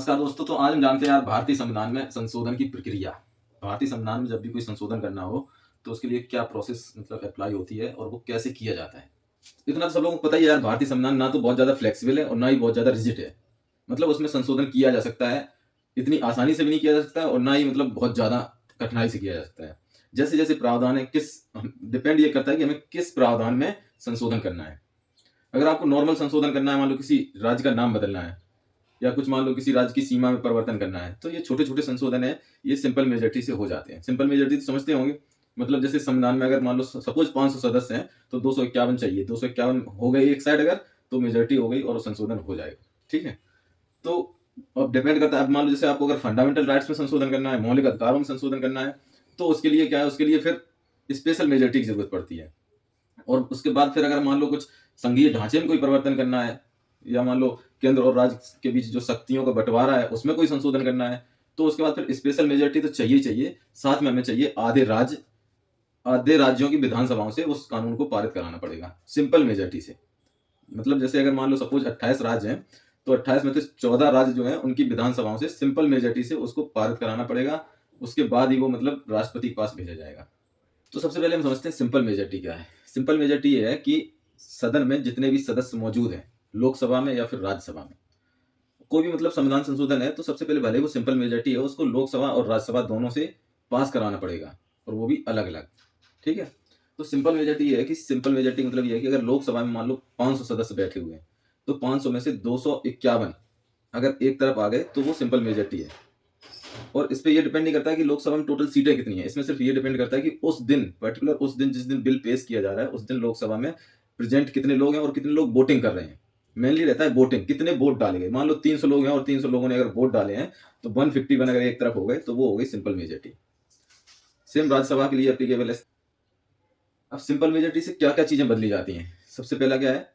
नमस्कार दोस्तों। तो आज हम जानते हैं यार भारतीय संविधान में संशोधन की प्रक्रिया। भारतीय संविधान में जब भी कोई संशोधन करना हो तो उसके लिए क्या प्रोसेस मतलब अप्लाई होती है और वो कैसे किया जाता है। इतना तो सब लोगों को पता ही है यार, भारतीय संविधान ना तो बहुत ज़्यादा फ्लेक्सिबल है और ना ही बहुत ज़्यादा रिजिड है। मतलब उसमें संशोधन किया जा सकता है, इतनी आसानी से भी नहीं किया जा सकता है और ना ही मतलब बहुत ज़्यादा कठिनाई से किया जा सकता है। जैसे-जैसे प्रावधान है किस डिपेंड ये करता है कि हमें किस प्रावधान में संशोधन करना है। अगर आपको नॉर्मल संशोधन करना है, मान लो किसी राज्य का नाम बदलना है या कुछ मान लो किसी राज्य की सीमा में परिवर्तन करना है, तो ये छोटे-छोटे संशोधन हैं, ये सिंपल मेजॉरिटी से हो जाते हैं। सिंपल मेजॉरिटी तो समझते होंगे, मतलब जैसे संविधान में अगर मान लो सपोज़ 500 सदस्य हैं, तो 251 चाहिए, 251 हो गए एक साइड अगर, तो मेजॉरिटी हो गई और संशोधन हो जाएगा, ठीक है? तो अब डिपेंड करता है, अब मान लो जैसे आपको अगर फंडामेंटल राइट्स में संशोधन करना है, मौलिक अधिकारों में संशोधन करना है, तो उसके लिए क्या है, उसके लिए फिर स्पेशल मेजॉरिटी की ज़रूरत पड़ती है। और उसके बाद फिर अगर मान लो कुछ संघीय ढांचे में कोई परिवर्तन करना है या मान लो केंद्र और राज्य के बीच जो शक्तियों का बंटवारा है उसमें कोई संशोधन करना है, तो उसके बाद फिर स्पेशल मेजॉरिटी तो चाहिए ही चाहिए, साथ में हमें चाहिए आधे राज्यों की विधानसभाओं से उस कानून को पारित कराना पड़ेगा सिंपल मेजॉरिटी से। मतलब जैसे अगर मान लो सपोज 28 राज्य हैं, तो 28 में से 14 राज्य जो हैं उनकी विधानसभाओं से सिंपल मेजॉरिटी से उसको पारित कराना पड़ेगा। उसके बाद ही वो मतलब राष्ट्रपति के पास भेजा जाएगा। तो सबसे पहले हम समझते हैं सिंपल मेजॉरिटी क्या है। सिंपल मेजॉरिटी ये है कि सदन में जितने भी सदस्य मौजूद हैं, लोकसभा में या फिर राज्यसभा में, कोई भी मतलब संविधान संशोधन है तो सबसे पहले भले वो सिंपल मेजॉरिटी है, उसको लोकसभा और राज्यसभा दोनों से पास कराना पड़ेगा और वो भी अलग-अलग, ठीक है? तो सिंपल मेजॉरिटी ये है कि सिंपल मेजॉरिटी मतलब ये है कि अगर लोकसभा में मान लो 500 सदस्य बैठे हुए हैं, तो 500 में से 251 अगर एक तरफ आ गए तो वो सिंपल मेजॉरिटी है। और इस पे ये डिपेंड नहीं करता है कि लोकसभा में टोटल सीटें कितनी हैं। इसमें सिर्फ ये डिपेंड करता है कि उस दिन पर्टिकुलर उस दिन जिस दिन बिल पेश किया जा रहा है, उस दिन लोकसभा में प्रेजेंट कितने लोग हैं और कितने लोग वोटिंग कर रहे हैं। मेनली रहता है वोटिंग, कितने वोट डाले गए। मान लो 300 लोग हैं और 300 लोगों ने अगर वोट डाले हैं, तो 151 अगर एक तरफ हो गए, तो वो हो गई सिंपल मेजॉरिटी। सेम राज्यसभा के लिए एप्लीकेबल है। अब सिंपल मेजॉरिटी से क्या-क्या चीजें बदली जाती हैं? सबसे पहला क्या है,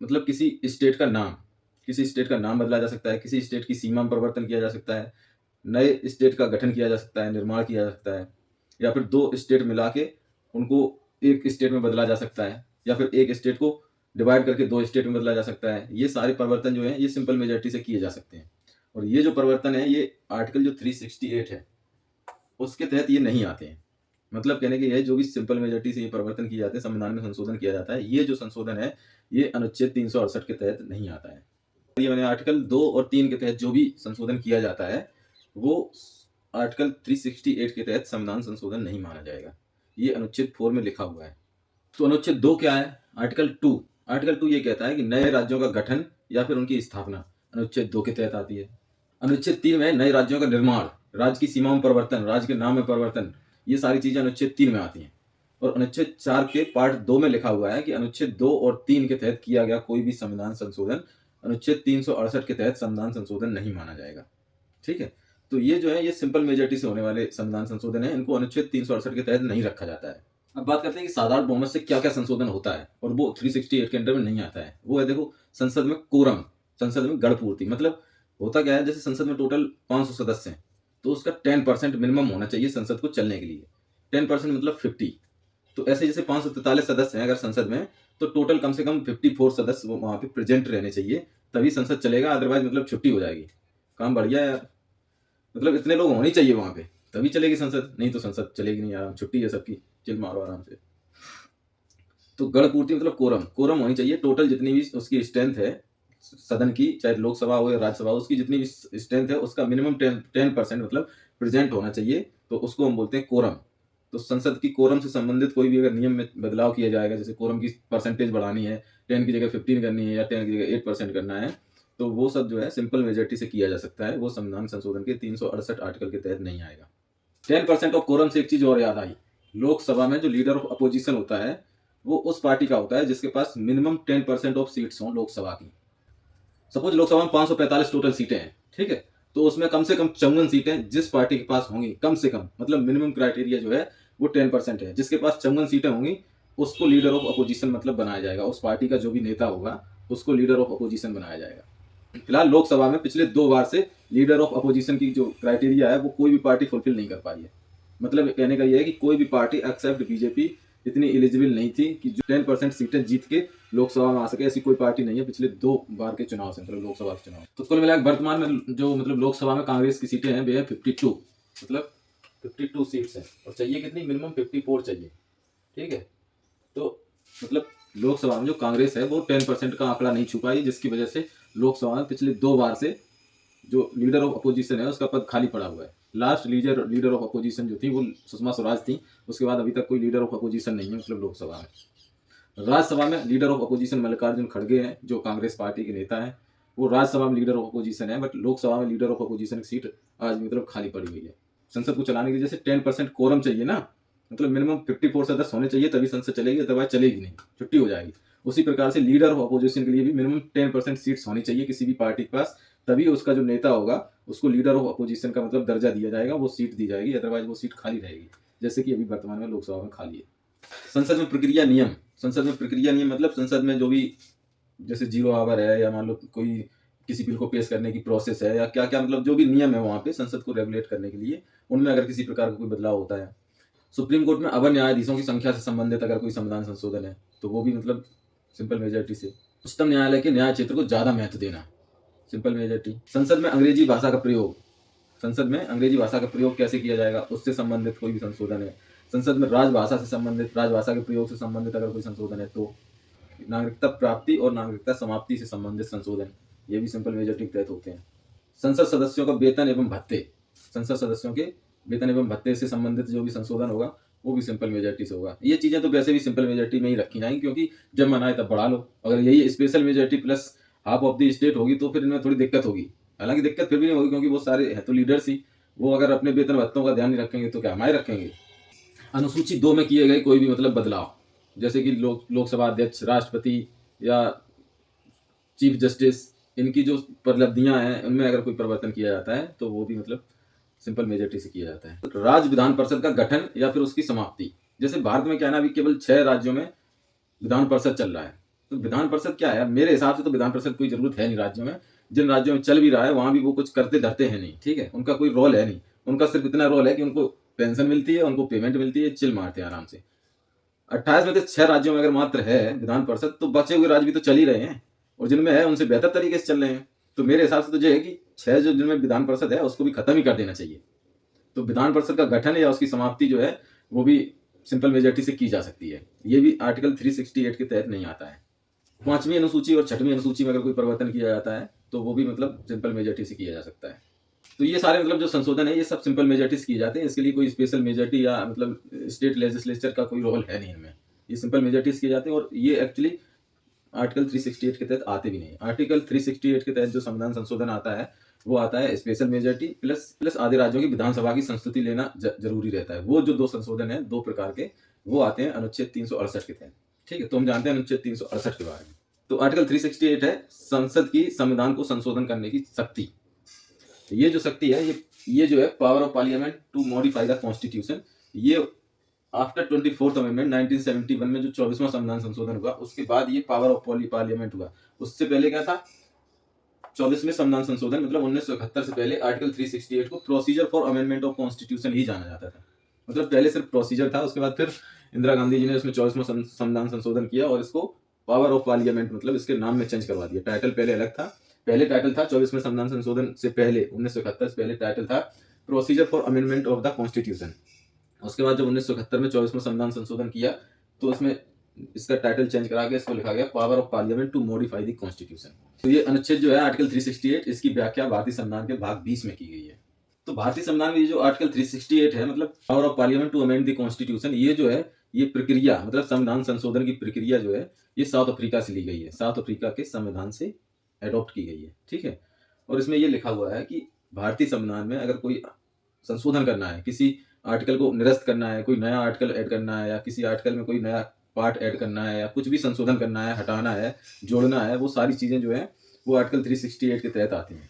मतलब किसी स्टेट का नाम बदला जा सकता है, किसी स्टेट की सीमा में परिवर्तन किया जा सकता है, नए स्टेट का गठन किया जा सकता है, निर्माण किया जा सकता है, या फिर 2 स्टेट मिला के उनको एक स्टेट में बदला जा सकता है, या फिर एक स्टेट को डिवाइड करके 2 स्टेट में बदला जा सकता है। ये सारे परिवर्तन जो हैं, ये सिंपल मेजॉरिटी से किए जा सकते हैं। और ये जो परिवर्तन है, ये आर्टिकल जो 368 है, उसके तहत ये नहीं आते हैं। मतलब कहने की ये है, जो भी सिंपल मेजॉरिटी से ये परिवर्तन किए जाते हैं, संविधान में संशोधन किया जाता है, ये जो संशोधन है, ये अनुच्छेद 368 के तहत नहीं आता है। ये मैंने आर्टिकल 2 और 3 के तहत जो भी संशोधन किया जाता है, वो आर्टिकल 368 के तहत संविधान संशोधन नहीं माना जाएगा। ये अनुच्छेद 4 में लिखा हुआ है। तो अनुच्छेद 2 क्या है? आर्टिकल 2 ये कहता है कि नए राज्यों का गठन या फिर उनकी स्थापना अनुच्छेद 2 के तहत आती है। अनुच्छेद 3 में नए राज्यों का निर्माण, राज्य की सीमाओं में परिवर्तन, राज्य के नाम में परिवर्तन, ये सारी चीजें अनुच्छेद 3 में आती हैं। और अनुच्छेद 4 के पार्ट 2 में लिखा हुआ है कि अनुच्छेद 2 और 3 के तहत किया गया कोई भी संविधान संशोधन अनुच्छेद 368 के तहत संविधान संशोधन नहीं माना जाएगा। ठीक है? तो ये जो है, ये सिंपल मेजॉरिटी से होने वाले संविधान संशोधन है, इनको अनुच्छेद 368 के तहत नहीं रखा जाता है। अब बात करते हैं कि साधारण बहुमत से क्या-क्या संशोधन होता है, और वो 368 के अंडर में नहीं आता है। वो है, देखो, संसद में कोरम, संसद में गणपूर्ति। मतलब होता क्या है, जैसे संसद में टोटल 500 सदस्य हैं, तो उसका 10% मिनिमम होना चाहिए संसद को चलने के लिए। 10% मतलब 50। तो ऐसे जैसे 543 सदस्य हैं अगर संसद में, तो टोटल कम से कम 54 सदस्य वहां पे प्रेजेंट रहने चाहिए, तभी संसद चलेगा। अदरवाइज मतलब छुट्टी हो जाएगी। काम बढ़ गया यार, मतलब इतने लोग होने चाहिए वहां पे, तभी चलेगी संसद, नहीं तो संसद चलेगी नहीं। आराम छुट्टी है सबकी, चिल मारो आराम से। तो गण पूर्ति मतलब कोरम होनी चाहिए। टोटल जितनी भी उसकी स्ट्रेंथ है सदन की, चाहे लोकसभा हो या राज्यसभा, उसकी जितनी भी स्ट्रेंथ है उसका मिनिमम 10% मतलब प्रेजेंट होना चाहिए, तो उसको हम बोलते हैं कोरम। तो संसद की कोरम से संबंधित कोई भी अगर नियम में बदलाव किया जाएगा, जैसे कोरम की परसेंटेज बढ़ानी है, 10 की जगह 15 करनी है या 10 की जगह 8% करना है, तो वो सब जो है सिंपल मेजॉरिटी से किया जा सकता है। वो संविधान संशोधन के 368 आर्टिकल के तहत नहीं आएगा। 10% ऑफ कोरम से एक चीज और याद आई, लोकसभा में जो लीडर ऑफ अपोजिशन होता है, वो उस पार्टी का होता है जिसके पास मिनिमम 10% ऑफ सीट्स हों लोकसभा की। सपोज लोकसभा में 545 टोटल सीटें हैं, ठीक है, तो उसमें कम से कम 54 सीटें जिस पार्टी के पास होंगी, कम से कम मतलब मिनिमम क्राइटेरिया जो है वो 10% है। जिसके पास 54 सीटें होंगी उसको लीडर ऑफ अपोजिशन मतलब बनाया जाएगा। उस पार्टी का जो भी नेता होगा उसको लीडर ऑफ अपोजिशन बनाया जाएगा। फिलहाल लोकसभा में पिछले 2 बार से लीडर ऑफ अपोजिशन की जो क्राइटेरिया है वो कोई भी पार्टी फुलफिल नहीं कर पाई है। मतलब कहने का यह है कि कोई भी पार्टी एक्सेप्ट बीजेपी इतनी एलिजिबल नहीं थी कि जो 10% सीटें जीत के लोकसभा में आ सके। ऐसी कोई पार्टी नहीं है पिछले 2 बार के चुनाव से, मतलब लोकसभा के चुनाव। तो कुल मिलाकर वर्तमान में जो मतलब लोकसभा में कांग्रेस की सीटें हैं वे है 52, मतलब 52 सीट्स हैं और चाहिए कितनी, मिनिमम 54 चाहिए। ठीक है, तो मतलब लोकसभा में जो कांग्रेस है वो 10% का आंकड़ा नहीं छू पाई, जिसकी वजह से लोकसभा में पिछले 2 बार से जो लीडर ऑफ अपोजिशन है उसका पद खाली पड़ा हुआ है। लास्ट लीडर ऑफ अपोजिशन जो थी वो सुषमा स्वराज थी, उसके बाद अभी तक कोई लीडर ऑफ अपोजिशन नहीं है मतलब लोकसभा में। राज्यसभा में लीडर ऑफ अपोजिशन मल्लिकार्जुन खड़गे हैं जो कांग्रेस पार्टी के नेता हैं, वो राज्यसभा में लीडर ऑफ अपोजिशन है, बट लोकसभा में लीडर ऑफ अपोजिशन की सीट आज मतलब खाली पड़ी हुई है। संसद को चलाने के लिए जैसे 10% कोरम चाहिए ना, मतलब मिनिमम 54 सदस्य होने चाहिए तभी संसद चलेगी, अदरवाइज चलेगी नहीं, छुट्टी हो जाएगी। उसी प्रकार से लीडर ऑफ अपोजिशन के लिए भी मिनिमम 10% सीट्स होनी चाहिए किसी भी पार्टी के पास, तभी उसका जो नेता होगा उसको लीडर ऑफ अपोजिशन का मतलब दर्जा दिया जाएगा, वो सीट दी जाएगी, अदरवाइज वो सीट खाली रहेगी, जैसे कि अभी वर्तमान में लोकसभा में खाली है। संसद में प्रक्रिया नियम, संसद में प्रक्रिया नियम मतलब संसद में जो भी जैसे 0 आवर है या मान लो कोई किसी बिल को पेश करने की प्रोसेस है या क्या क्या मतलब जो भी नियम है वहाँ पे संसद को रेगुलेट करने के लिए, उनमें अगर किसी प्रकार का कोई बदलाव होता है। सुप्रीम कोर्ट में अवर न्यायाधीशों की संख्या से संबंधित अगर कोई संविधान संशोधन है तो वो भी मतलब सिंपल मेजोरिटी से। उच्चतम न्यायालय के न्याय क्षेत्र को ज्यादा महत्व देना, सिंपल मेजोरिटी। संसद में अंग्रेजी भाषा का प्रयोग, संसद में अंग्रेजी भाषा का प्रयोग कैसे किया जाएगा उससे संबंधित कोई भी संशोधन है। संसद में राजभाषा से संबंधित, राजभाषा के प्रयोग से संबंधित अगर कोई संशोधन है तो। नागरिकता प्राप्ति और नागरिकता समाप्ति से संबंधित संशोधन, ये भी सिंपल मेजोरिटी के तहत होते हैं। संसद सदस्यों का वेतन एवं भत्ते, संसद सदस्यों के वेतन एवं भत्ते से संबंधित जो भी संशोधन होगा वो भी सिंपल मेजोरिटी से होगा। ये चीजें तो वैसे भी सिंपल मेजोरिटी में ही रखी जाएंगी, क्योंकि जब मन आए तब बढ़ा लो। अगर यही special majority plus half of the state होगी तो फिर इनमें थोड़ी दिक्कत होगी। हालांकि दिक्कत फिर भी नहीं होगी क्योंकि वो सारे हैं तो लीडर्स ही, वो अगर अपने वेतन भत्तों का ध्यान नहीं रखेंगे तो क्या हमारे रखेंगे। अनुसूची 2 में किए गए कोई भी मतलब बदलाव, जैसे कि लोकसभा अध्यक्ष, राष्ट्रपति या चीफ जस्टिस, इनकी जो उपलब्धियां हैं उनमें अगर कोई परिवर्तन किया जाता है तो वो भी मतलब सिंपल मेजोरिटी से किया जाता है। राज्य विधान परिषद का गठन या फिर उसकी समाप्ति, जैसे भारत में क्या है ना, अभी केवल 6 राज्यों में विधान परिषद चल रहा है। तो विधान परिषद क्या है, मेरे हिसाब से तो विधान परिषद कोई जरूरत है नहीं राज्यों में। जिन राज्यों में चल भी रहा है वहां भी वो कुछ करते धरते हैं नहीं, ठीक है, उनका कोई रोल है नहीं। उनका सिर्फ इतना रोल है कि उनको पेंशन मिलती है, उनको पेमेंट मिलती है, चिल मारते हैं आराम से। 28 में से 6 राज्यों में अगर मात्र है विधान परिषद तो बचे हुए राज्य भी तो चल ही रहे हैं, और जिनमें है उनसे बेहतर तरीके से चल रहे हैं। तो मेरे हिसाब से तो ये है कि 6 जो जिनमें विधान परिषद है उसको भी खत्म ही कर देना चाहिए। तो विधान परिषद का गठन या उसकी समाप्ति जो है वो भी सिंपल मेजोरिटी से की जा सकती है। ये भी आर्टिकल 368 के तहत नहीं आता है। 5वीं अनुसूची और 6वीं अनुसूची में अगर कोई परिवर्तन किया जाता है तो वो भी मतलब सिंपल मेजोरिटी से किया जा सकता है। तो ये सारे मतलब जो संशोधन है ये सब सिंपल मेजोरिटी से किए जाते हैं। इसके लिए कोई स्पेशल मेजोरिटी या मतलब स्टेट लेजिस्लेचर का कोई रोल है नहीं इनमें, ये सिंपल मेजोरिटी से किए जाते हैं। और ये एक्चुअली आर्टिकल 368 के तहत आते भी नहीं। आर्टिकल 368 के तहत जो संविधान संशोधन आता है वो आता है स्पेशल मेजोरिटी प्लस आधे राज्यों की विधानसभा की संस्तुति लेना जरूरी रहता है। वो जो 2 संशोधन है 2 प्रकार के, वो आते हैं अनुच्छेद 368 के तहत। ठीक है, तो हम जानते हैं अनुच्छेद 368 के बारे में। तो आर्टिकल 368 है संसद की संविधान को संशोधन करने की शक्ति। ये जो शक्ति है ये जो है power of parliament to modify the constitution, ये आफ्टर 24th अमेंडमेंट 1971 में जो 24वां संविधान संशोधन हुआ उसके बाद ये पावर ऑफ पार्लियामेंट हुआ। उससे पहले क्या था, 24वें संविधान संशोधन मतलब 1971 से पहले आर्टिकल 368 को procedure for amendment of constitution ही जाना जाता था। मतलब पहले सिर्फ प्रोसीजर था, उसके बाद फिर इंदिरा गांधी जी ने उसमें 24वां संविधान संशोधन किया और इसको पावर ऑफ पार्लियामेंट मतलब इसके नाम में चेंज करवा दिया। टाइटल पहले अलग था, पहले टाइटल था 24वें संविधान संशोधन से पहले 1971 से पहले टाइटल था procedure for amendment of the constitution. उसके बाद जब 1971 में 24वां संविधान संशोधन किया तो उसमें इसका टाइटल चेंज करा के इसको लिखा गया power of parliament to modify the constitution. तो ये अनुच्छेद जो है आर्टिकल 368, इसकी व्याख्या भारतीय संविधान के भाग 20 में की गई है। तो भारतीय संविधान में जो आर्टिकल 368 है मतलब power of parliament to amend the constitution, ये जो है ये प्रक्रिया मतलब संविधान संशोधन की प्रक्रिया जो है ये साउथ अफ्रीका से ली गई है, साउथ अफ्रीका के संविधान से एडॉप्ट की गई है। ठीक है, और इसमें ये लिखा हुआ है कि भारतीय संविधान में अगर कोई संशोधन करना है, किसी आर्टिकल को निरस्त करना है, कोई नया आर्टिकल ऐड करना है या किसी आर्टिकल में कोई नया पार्ट ऐड करना है या कुछ भी संशोधन करना है, हटाना है, जोड़ना है, वो सारी चीजें जो है वो आर्टिकल 368 के तहत आती हैं,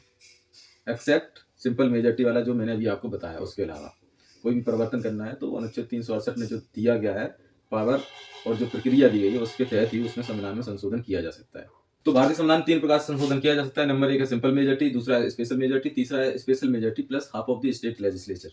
एक्सेप्ट सिंपल मेजोरिटी वाला जो मैंने अभी आपको बताया। उसके अलावा कोई भी परिवर्तन करना है तो अनुच्छेद 368 में जो दिया गया है पावर और जो प्रक्रिया दी गई है उसके तहत ही उसमें संविधान में संशोधन किया जा सकता है। तो भारतीय संविधान 3 प्रकार से संशोधन किया जा सकता है। नंबर 1 है सिंपल मेजोरिटी, दूसरा है स्पेशल मेजोरिटी, तीसरा है special majority plus half of the state legislature.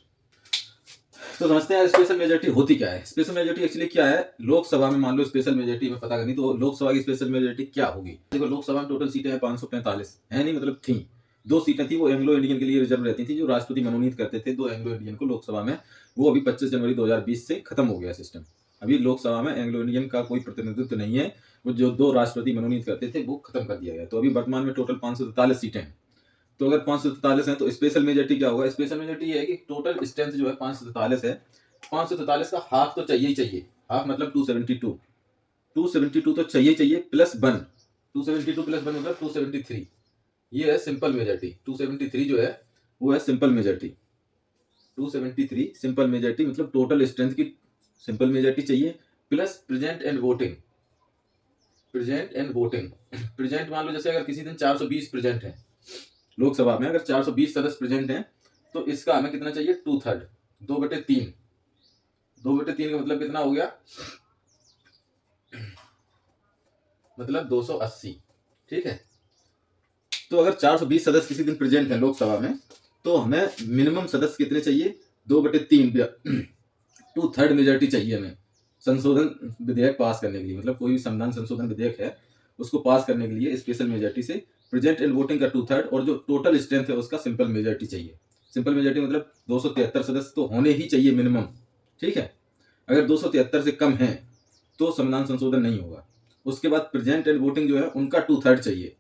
तो समझते हैं स्पेशल मेजोरिटी होती क्या है। स्पेशल मेजोरिटी एक्चुअली क्या है, लोकसभा में मान लो स्पेशल मेजोरिटी में पता करनी, तो लोकसभा की स्पेशल मेजोरिटी क्या होगी। देखो लोकसभा में टोटल सीटें हैं 545 है, नहीं मतलब थी 2 सीटें थी, वो एंग्लो इंडियन के लिए रिजर्व रहती थी, जो राष्ट्रपति मनोनीत करते थे 2 एंग्लो इंडियन को लोकसभा में। वो अभी 25 जनवरी 2020 से खत्म हो गया सिस्टम। अभी लोकसभा में एंग्लो इंडियन का कोई प्रतिनिधित्व नहीं है, वो जो 2 राष्ट्रपति मनोनीत करते थे वो खत्म कर दिया गया। तो अभी वर्तमान में टोटल 543 सीटें हैं। तो अगर 543 है तो स्पेशल मेजोरिटी क्या होगा। स्पेशल मेजोरिटी ये है कि टोटल स्ट्रेंथ जो है 543 है, 543 का हाफ तो चाहिए ही चाहिए। हाफ मतलब 272, 272 तो चाहिए चाहिए प्लस 1, 272 प्लस 1 मतलब 273। ये है सिंपल मेजोरिटी। 273 जो है वो है सिंपल मेजोरिटी। 273 सिंपल मेजोरिटी मतलब टोटल स्ट्रेंथ की सिंपल मेजोरिटी चाहिए plus present and voting. Present and voting, present मान लो जैसे अगर किसी दिन 420 प्रेजेंट है लोकसभा में, अगर 420 सदस्य प्रेजेंट हैं तो इसका हमें कितना चाहिए, 2/3, 2/3। 2/3 का मतलब कितना हो गया, मतलब 280। ठीक है, तो अगर 420 सदस्य किसी दिन प्रेजेंट है लोकसभा में तो हमें मिनिमम सदस्य कितने चाहिए, 2/3, 2/3 मेजोरिटी चाहिए हमें संशोधन विधेयक पास करने के लिए। मतलब कोई भी संविधान संशोधन विधेयक है उसको पास करने के लिए स्पेशल मेजोरिटी से प्रेजेंट एंड वोटिंग का 2/3 और जो टोटल स्ट्रेंथ है उसका सिंपल मेजोरिटी चाहिए। सिंपल मेजोरिटी मतलब 273 सदस्य तो होने ही चाहिए मिनिमम। ठीक है, अगर 273 से कम है तो संविधान संशोधन नहीं होगा। उसके बाद प्रेजेंट एंड वोटिंग जो है उनका 2/3 चाहिए,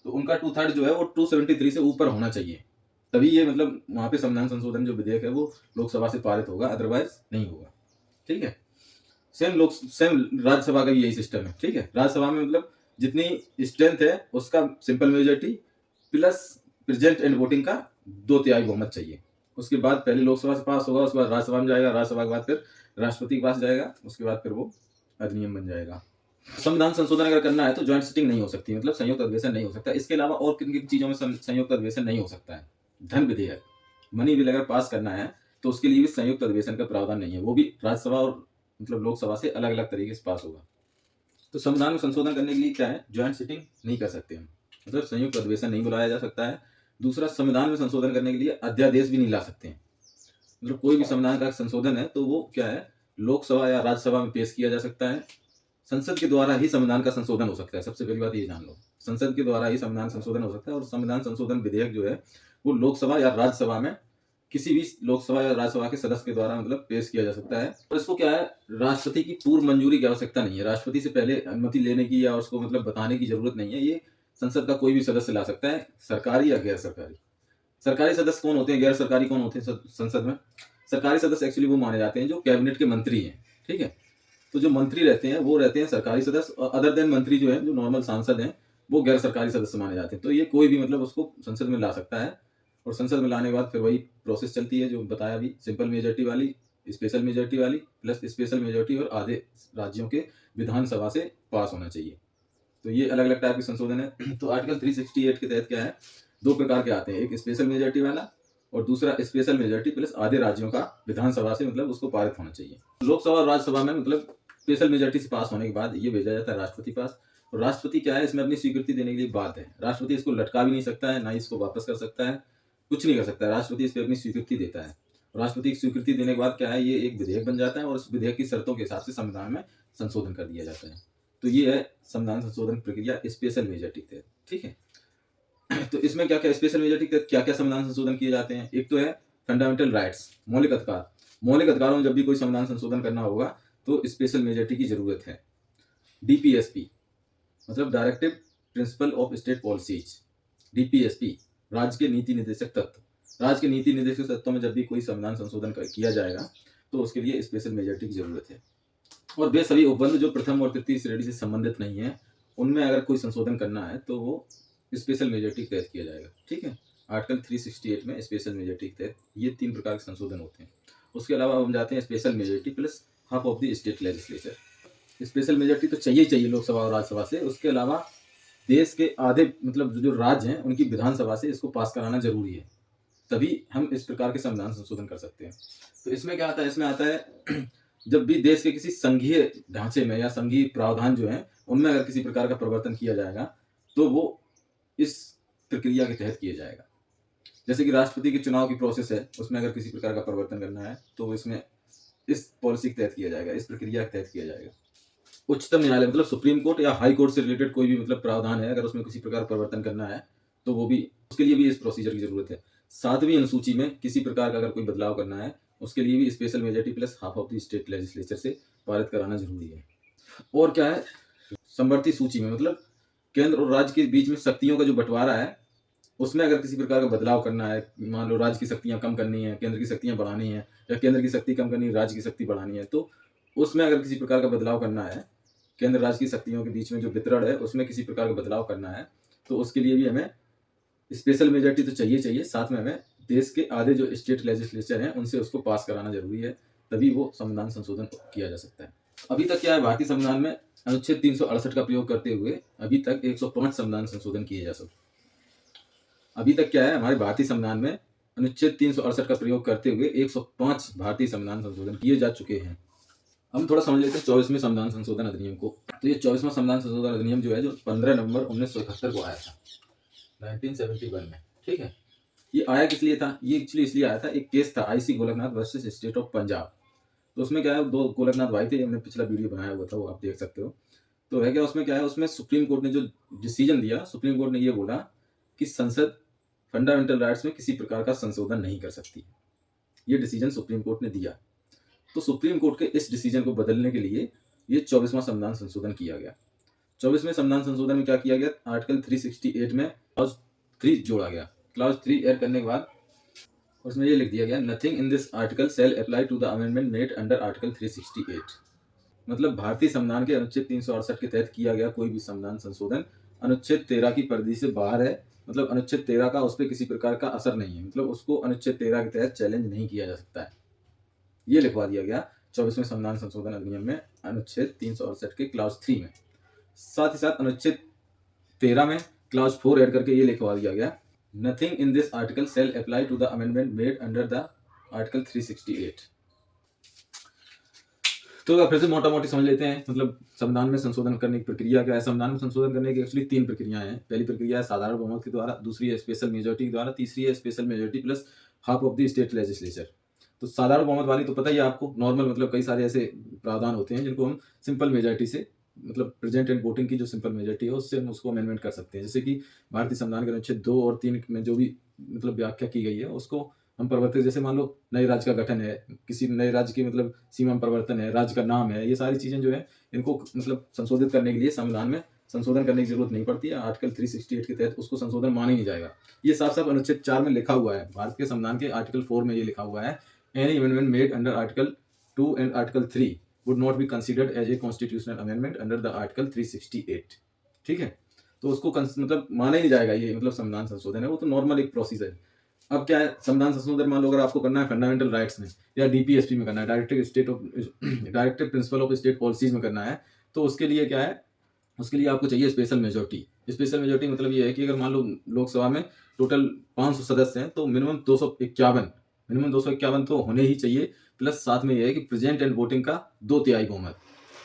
तो उनका 2/3 जो है वो 273 से ऊपर होना चाहिए, तभी ये मतलब वहां पे संविधान संशोधन जो विधेयक है वो लोकसभा से पारित होगा, अदरवाइज नहीं होगा। ठीक है, सेम राज्यसभा का भी यही सिस्टम है। ठीक है, राज्यसभा में मतलब जितनी स्ट्रेंथ है उसका simple majority plus present and voting का 2/3 बहुमत चाहिए। उसके बाद पहले लोकसभा से पास होगा, उसके बाद राज्यसभा में जाएगा, राज्यसभा के बाद फिर राष्ट्रपति के पास जाएगा, उसके बाद फिर वो अधिनियम बन जाएगा। संविधान संशोधन अगर करना है तो ज्वाइंट सिटिंग नहीं हो सकती, मतलब संयुक्त अधिवेशन नहीं हो सकता। इसके अलावा और किन किन चीजों में संयुक्त अधिवेशन नहीं हो सकता है, धन विधेयक, मनी बिल अगर पास करना है तो उसके लिए भी संयुक्त अधिवेशन का प्रावधान नहीं है, वो भी राज्यसभा और मतलब लोकसभा से अलग अलग तरीके से पास होगा। तो संविधान में संशोधन करने के लिए क्या है, ज्वाइंट सिटिंग नहीं कर सकते हम, मतलब संयुक्त अधिवेशन नहीं बुलाया जा सकता है। दूसरा, संविधान में संशोधन करने के लिए अध्यादेश भी नहीं ला सकते हैं। मतलब कोई भी संविधान का संशोधन है तो वो क्या है, लोकसभा या राज्यसभा में पेश किया जा सकता है। संसद के द्वारा ही संविधान का संशोधन हो सकता है, सबसे पहली बात ये जान लो, संसद के द्वारा ही संविधान संशोधन हो सकता है। और संविधान संशोधन विधेयक जो है वो लोकसभा या राज्यसभा में किसी भी लोकसभा या राज्यसभा के सदस्य के द्वारा मतलब पेश किया जा सकता है। और इसको क्या है, राष्ट्रपति की पूर्व मंजूरी की आवश्यकता नहीं है, राष्ट्रपति से पहले अनुमति लेने की या उसको मतलब बताने की जरूरत नहीं है। ये संसद का कोई भी सदस्य ला सकता है, सरकारी या गैर सरकारी। सरकारी सदस्य कौन होते हैं, गैर सरकारी कौन होते हैं संसद में। सरकारी सदस्य एक्चुअली वो माने जाते हैं जो कैबिनेट के मंत्री हैं। ठीक है, तो जो मंत्री रहते हैं वो रहते हैं सरकारी सदस्य, और अदर देन मंत्री जो है, जो नॉर्मल सांसद हैं, वो गैर सरकारी सदस्य माने जाते हैं। तो ये कोई भी मतलब उसको संसद में ला सकता है, और संसद में लाने के बाद फिर वही प्रोसेस चलती है जो बताया अभी, सिंपल मेजोरिटी वाली, स्पेशल मेजोरिटी वाली, प्लस स्पेशल मेजोरिटी और आधे राज्यों के विधानसभा से पास होना चाहिए। तो ये अलग अलग टाइप के संशोधन है। तो आर्टिकल 368 के तहत क्या है, 2 प्रकार के आते हैं, एक स्पेशल मेजोरिटी वाला और दूसरा स्पेशल मेजोरिटी प्लस आधे राज्यों का विधानसभा से मतलब उसको पारित होना चाहिए। लोकसभा और राज्यसभा में मतलब स्पेशल मेजोरिटी से पास होने के बाद ये भेजा जाता है राष्ट्रपति पास। और राष्ट्रपति क्या है, इसमें अपनी स्वीकृति देने के लिए बात है, राष्ट्रपति इसको लटका भी नहीं सकता है, ना ही इसको वापस कर सकता है, कुछ नहीं कर सकता है। राष्ट्रपति इस पर अपनी स्वीकृति देता है। राष्ट्रपति की स्वीकृति देने के बाद क्या है, ये एक विधेयक बन जाता है और उस विधेयक की शर्तों के हिसाब से संविधान में संशोधन कर दिया जाता है। तो ये है संविधान संशोधन प्रक्रिया स्पेशल मेजोरिटी के तहत। ठीक है, तो इसमें क्या क्या स्पेशल मेजोरिटी के तहत क्या क्या संविधान संशोधन किए जाते हैं। एक तो है फंडामेंटल राइट्स, मौलिक अधिकार। मौलिक अधिकारों में जब भी कोई संविधान संशोधन करना होगा तो स्पेशल मेजोरिटी की जरूरत है। डीपीएसपी मतलब directive principle of state policies, DPSP राज्य के नीति निर्देशक तत्व। राज्य के नीति निर्देशक तत्वों में जब भी कोई संविधान संशोधन किया जाएगा तो उसके लिए स्पेशल मेजोरिटी की जरूरत है। और वे सभी उपबंध जो प्रथम और तृतीय श्रेणी से संबंधित नहीं है, उनमें अगर कोई संशोधन करना है तो वो स्पेशल मेजोरिटी के तहत किया जाएगा। ठीक है, आर्टिकल 368 में स्पेशल मेजोरिटी के तहत ये 3 प्रकार के संशोधन होते हैं। उसके अलावा हम जाते हैं special majority plus half of the state legislature. Special majority तो चाहिए ही चाहिए लोकसभा और राज्यसभा से, उसके अलावा देश के आधे मतलब जो राज्य हैं उनकी विधानसभा से इसको पास कराना जरूरी है, तभी हम इस प्रकार के संविधान संशोधन कर सकते हैं। तो इसमें क्या आता है, इसमें आता है जब भी देश के किसी संघीय ढांचे में या संघीय प्रावधान जो है उनमें अगर किसी प्रकार का परिवर्तन किया जाएगा तो वो इस प्रक्रिया के तहत किया जाएगा। जैसे कि राष्ट्रपति के चुनाव की प्रोसेस है, उसमें अगर किसी प्रकार का परिवर्तन करना है तो इसमें इस पॉलिसी के तहत किया जाएगा, इस प्रक्रिया के तहत किया जाएगा। उच्चतम न्यायालय मतलब सुप्रीम कोर्ट या हाई कोर्ट से रिलेटेड कोई भी मतलब प्रावधान है, अगर उसमें किसी प्रकार परिवर्तन करना है तो वो भी उसके लिए भी इस प्रोसीजर की जरूरत है। 7वीं अनुसूची में किसी प्रकार का अगर कोई बदलाव करना है, उसके लिए भी special majority plus half of the state legislature से पारित कराना जरूरी है। और क्या है, समवर्ती सूची में मतलब केंद्र और राज्य के बीच में शक्तियों का जो बंटवारा है, उसमें अगर किसी प्रकार का बदलाव करना है, मान लो राज्य की शक्तियां कम करनी है, केंद्र की शक्तियां बढ़ानी है, या केंद्र की शक्ति कम करनी है, राज्य की शक्ति बढ़ानी है, तो उसमें अगर किसी प्रकार का बदलाव करना है, केंद्र राज्य की शक्तियों के बीच में जो वितरण है उसमें किसी प्रकार का बदलाव करना है, तो उसके लिए भी हमें स्पेशल मेजॉरिटी तो चाहिए, साथ में हमें देश के आधे जो स्टेट लेजिस्लेचर हैं उनसे उसको पास कराना जरूरी है, तभी वो संविधान संशोधन किया जा सकता है। अभी तक क्या है, भारतीय संविधान में अनुच्छेद 368 का प्रयोग करते हुए अभी तक 105 संविधान संशोधन किए जा सकते। अभी तक क्या है, हमारे भारतीय संविधान में अनुच्छेद 368 का प्रयोग करते हुए 105 भारतीय संविधान संशोधन किए जा चुके हैं। हम थोड़ा समझ लेते हैं 24वें संविधान संशोधन अधिनियम को। तो ये 24वां संविधान संशोधन अधिनियम जो है, जो 15 नवंबर 1971 को आया था, 1971 में। ठीक है, ये आया किस लिए था? ये एक्चुअली इसलिए आया था, एक केस था IC Golaknath versus state of Punjab. तो उसमें क्या है, दो गोलकनाथ भाई थे, हमने पिछला वीडियो बनाया हुआ था, वो आप देख सकते हो। तो है क्या, उसमें क्या है, उसमें सुप्रीम कोर्ट ने जो डिसीजन दिया, सुप्रीम कोर्ट ने ये बोला कि संसद फंडामेंटल राइट्स में किसी प्रकार का संशोधन नहीं कर सकती। ये डिसीजन सुप्रीम कोर्ट ने दिया। तो सुप्रीम कोर्ट के इस डिसीजन को बदलने के लिए ये 24वां संविधान संशोधन किया गया। 24वें संविधान संशोधन में क्या किया गया, आर्टिकल 368 में क्लॉज 3 जोड़ा गया। क्लॉज 3 ऐड करने के बाद उसमें ये लिख दिया गया, nothing in this article shall apply to the amendment made under article 368। मतलब भारतीय संविधान के अनुच्छेद 368 के तहत किया गया कोई भी संविधान संशोधन अनुच्छेद 13 की परिधि से बाहर है। मतलब अनुच्छेद 13 का उस पर किसी प्रकार का असर नहीं है, मतलब उसको अनुच्छेद 13 के तहत चैलेंज नहीं किया जा सकता है। ये लिखवा दिया गया 24वें संविधान संशोधन अधिनियम में अनुच्छेद 368 के क्लॉज 3 में। साथ ही साथ अनुच्छेद 13 में क्लॉज 4 ऐड करके ये लिखवा दिया गया, nothing in this article shall apply to the amendment made under the article 368। तो फिर से मोटा मोटी समझ लेते हैं, मतलब संविधान में संशोधन करने की प्रक्रिया क्या है। संविधान में संशोधन करने की एक्चुअली 3 प्रक्रियाएं हैं। पहली प्रक्रिया है साधारण बहुमत के द्वारा, दूसरी है स्पेशल मेजॉरिटी के द्वारा, तीसरी है special majority plus half of the state legislature. तो साधारण बहुमत वाली तो पता ही है आपको, नॉर्मल मतलब कई सारे ऐसे प्रावधान होते हैं जिनको हम सिंपल मेजॉरिटी से, मतलब प्रेजेंट एंड वोटिंग की जो सिंपल मेजॉरिटी है उससे हम उसको अमेंडमेंट कर सकते हैं। जैसे कि भारतीय संविधान के अनुच्छेद 2 और 3 में जो भी मतलब व्याख्या की गई है उसको हम परिवर्तित, जैसे मान लो नए राज्य का गठन है, किसी नए राज्य की मतलब सीमा में परिवर्तन है, राज्य का नाम है, ये सारी चीजें जो है इनको मतलब संशोधित करने के लिए संविधान में संशोधन करने की जरूरत नहीं पड़ती है। आर्टिकल 368 के तहत उसको संशोधन माना ही नहीं जाएगा। ये साफ साफ अनुच्छेद 4 में लिखा हुआ है, भारत के संविधान के आर्टिकल 4 में ये लिखा हुआ है, any amendment made under article 2 and article 3 would not be considered as a constitutional amendment under the article 368। ठीक है, तो उसको मतलब माना ही नहीं जाएगा, ये मतलब संविधान संशोधन है, वो तो नॉर्मल एक प्रोसीजर है। अब क्या है, संविधान संशोधन मान लो अगर आपको करना है फंडामेंटल राइट्स में या डीपीएसपी में करना है, directive principle of state policies में करना है, तो उसके लिए क्या है, उसके लिए आपको चाहिए स्पेशल मेजोरिटी। स्पेशल मेजोरिटी मतलब ये है कि अगर मान लो लोकसभा में टोटल 500 सदस्य हैं तो मिनिमम 251 तो होने ही चाहिए, प्लस साथ में ये है कि प्रेजेंट एंड वोटिंग का 2/3 बहुमत,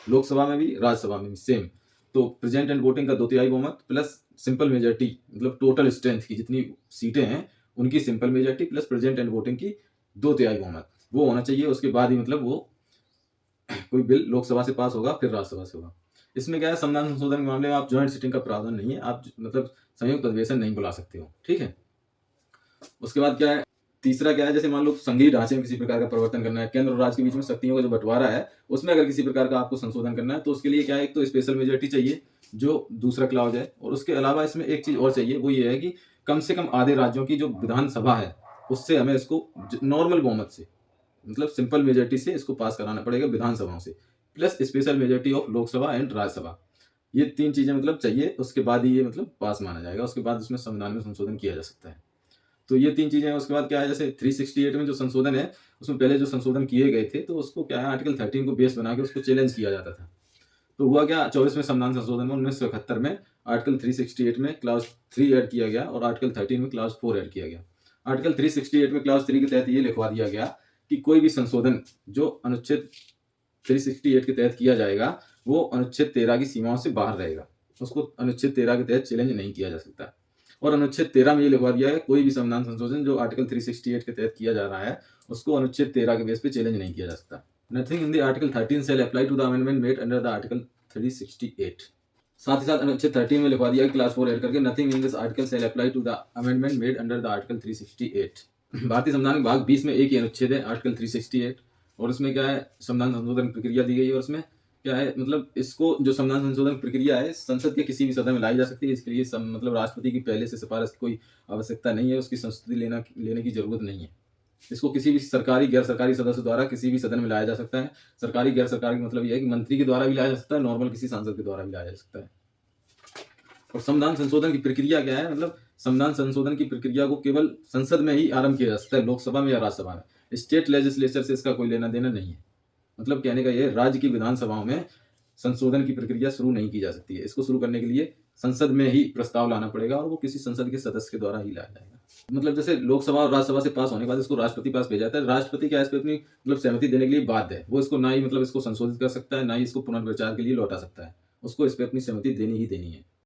लोकसभा में भी राज्यसभा में भी सेम। तो प्रेजेंट एंड वोटिंग का 2/3 बहुमत प्लस सिंपल मेजोरिटी, मतलब टोटल स्ट्रेंथ की जितनी सीटें हैं उनकी simple majority plus present and voting की 2/3 बहुमत, वो होना चाहिए। उसके बाद ही मतलब वो कोई बिल लोकसभा से पास होगा फिर राज्यसभा से होगा। इसमें क्या है, संविधान संशोधन के मामले में आप ज्वाइंट सिटिंग का प्रावधान नहीं है, आप मतलब संयुक्त अधिवेशन नहीं बुला सकते हो। ठीक है, उसके बाद क्या है, तीसरा क्या है, जैसे मान लो संघीय ढांचे में किसी प्रकार का परिवर्तन करना है, केंद्र और राज्य के बीच में शक्तियों का जो बंटवारा है उसमें अगर किसी प्रकार का आपको संशोधन करना है तो उसके लिए क्या है, एक तो स्पेशल मेजोरिटी चाहिए जो दूसरा क्लॉज है, और उसके अलावा इसमें एक चीज और चाहिए, वो ये है कि कम से कम आधे राज्यों की जो विधानसभा है उससे हमें इसको नॉर्मल बहुमत से, मतलब सिंपल मेजोरिटी से इसको पास कराना पड़ेगा विधानसभाओं से, plus special majority of Lok Sabha and Rajya Sabha. ये 3 चीजें मतलब चाहिए, उसके बाद ही ये मतलब पास माना जाएगा, उसके बाद इसमें संविधान में संशोधन किया जा सकता है। तो ये 3 चीजें हैं। उसके बाद क्या है, जैसे 368 में जो संशोधन है उसमें पहले जो संशोधन किए गए थे तो उसको क्या है, आर्टिकल 13 को बेस बना के उसको चैलेंज किया जाता था। तो हुआ क्या, 24वें संविधान संशोधन में 1971 में आर्टिकल 368 में क्लॉज 3 ऐड किया गया और आर्टिकल 13 में क्लॉज 4 ऐड किया गया। आर्टिकल 368 में क्लॉज 3 के तहत ये लिखवा दिया गया कि कोई भी संशोधन जो अनुच्छेद 368 के तहत किया जाएगा वो अनुच्छेद 13 की सीमाओं से बाहर रहेगा, उसको अनुच्छेद 13 के तहत चैलेंज नहीं किया जा सकता। और अनुच्छेद 13 में ये लिखवा दिया है, कोई भी संविधान संशोधन जो आर्टिकल 368 के तहत किया जा रहा है उसको अनुच्छेद 13 के बेस पे चैलेंज नहीं किया जा सकता। Nothing in the article 13 shall apply to the amendment made under the article 368। साथ ही साथ अनुच्छेद 13 में लिखवा दिया कि क्लास 4 ऐड करके nothing in this article shall apply to the amendment made under the article 368। भारतीय संविधान के भाग 20 में एक ही अनुच्छेद है आर्टिकल 368, और उसमें क्या है, संविधान संशोधन प्रक्रिया दी गई है, और उसमें क्या है, मतलब इसको जो संविधान संशोधन प्रक्रिया है संसद के किसी भी सदन में लाई जा सकती है। इसके लिए मतलब राष्ट्रपति की पहले से सिफारिश की कोई आवश्यकता नहीं है, उसकी संस्तुति लेने की जरूरत नहीं है। इसको किसी भी सरकारी गैर सरकारी सदस्य द्वारा किसी भी सदन में लाया जा सकता है। सरकारी गैर सरकारी का मतलब यह है कि मंत्री के द्वारा भी लाया जा सकता है, नॉर्मल किसी सांसद के द्वारा भी लाया जा सकता है। और संविधान संशोधन की प्रक्रिया क्या है, मतलब संविधान संशोधन की प्रक्रिया को केवल संसद में ही आरंभ किया जा सकता है, लोकसभा में या राज्यसभा में। स्टेट लेजिस्लेचर से इसका कोई लेना देना नहीं है। मतलब कहने का यह, राज्य की विधानसभाओं में संशोधन की प्रक्रिया शुरू नहीं की जा सकती है। इसको शुरू करने के लिए संसद में ही प्रस्ताव लाना पड़ेगा, और वो किसी संसद के सदस्य के द्वारा ही लाया जाएगा। मतलब जैसे लोकसभा और राज्यसभा से पास होने के बाद इसको राष्ट्रपति पास भेजा जाता है। राष्ट्रपति क्या इस पे अपनी मतलब सहमति देने के लिए बाध्य है। वो इसको ना ही मतलब इसको संशोधित कर सकता है, ना ही इसको पुनर्विचार के लिए लौटा सकता है। उसको इस पे अपनी सहमति देनी ही देनी है।